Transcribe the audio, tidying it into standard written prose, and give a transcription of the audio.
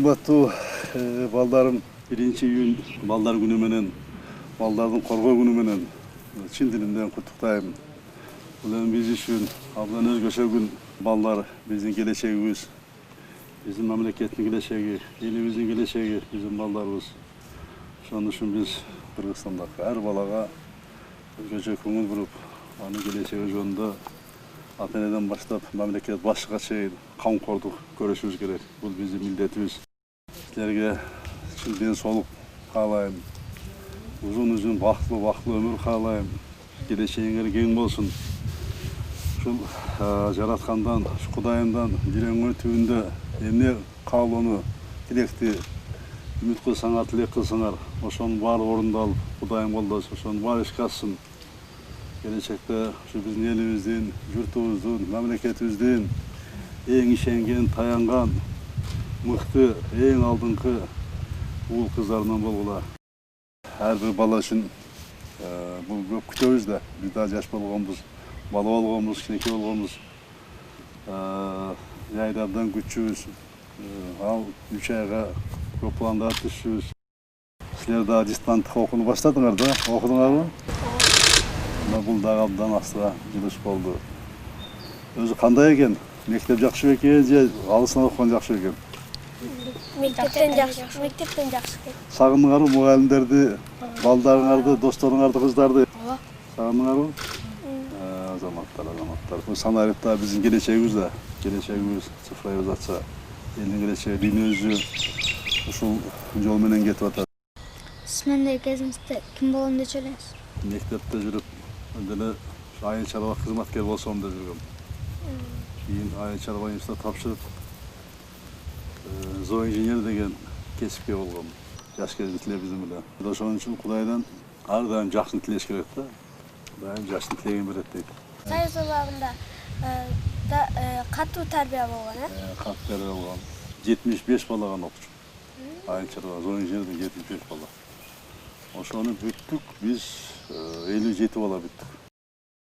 Kımbattуу baldarım, 1-iyün ballar günü menen, balдардын коргоо günü menen çin dilimden kutuktayım. Bulan biz üçün ablan özgöçe gün ballar bizim geleceğimiz, bizim memleketin geleceği, elimizin geleceği, bizim ballarımız. Şunun için biz Kırgızstandaki her balaga özgöçe көңүл буруp, anı geleceği жөнүндө ата-энеден баштап мамлекет башчыга чейин камкордук көрүшүбүз керек. Бул биздин милдетибиз. Силерге чын ден соолук каалайм. Uzun бактылуу өмүр каалайм. Келечегиңер кең болсун. Ушул жараткандан, Кудайымдан dilеңер түбүндө эмне каалоону, тилекти үмүт кылсаңар, тилек кылсаңар, ошонун баары орундалып, Кудайым колдосун, ошонун баары ишке ашсын. Gelecekte şu bizim elimizden, yurtumuzdan, memleketimizdin en işengen, tayangan, mıhtı, en aldınqı uğul kızlarından bolğular. Her bir bala için bu köp kütöbüz de, biz daha yaş bolğanbız, bala bolğanbız, kineki bolğanbız, yaylardan küçübüz, al 3 ayga köp planda düşübüz. Sizler daha distantik okunu başladыңар da, okudуңар mı? Бул дагы абдан астыга жылыш болду. Өзү кандай экен? Мектеп жакшы экен же алысынан окуган жакшы экен? Мектептен жакшы экен. Сагындыңарбы мугалимдерди, балдарыңарды, досторуңарды, кыздарды? Ооба. Сагындыңарбы? Азаматтар. Бул санариптагы биздин келечегибиз да. Келечегибиз цифровизация, элдин келечеги, дүйнөбүзү ушул жол менен кетип атат. Сиз мендеги кезиңизде ким болом деп элеңиз? Мектепте жүрүп, öndene ayın çaraba hizmetker bolsam da жүргөм. Кийин ayın çaraba институтта тапшырып, зооинженер деген кесипке болгом. Жаш кезде тилеп биздин менен. Ошон үчүн Кудайдан ар дайым жакшыны тилеш керек да. Дайым жакшыны тилеген берет дейт. Союз убагында катуу тарбия болгон, Катуу тарбия болгон. 75 бала гана окучу. Ayın çaraba зооинженерден 75 бала. Ошону бүттүк, биз 57 бала бүттүк.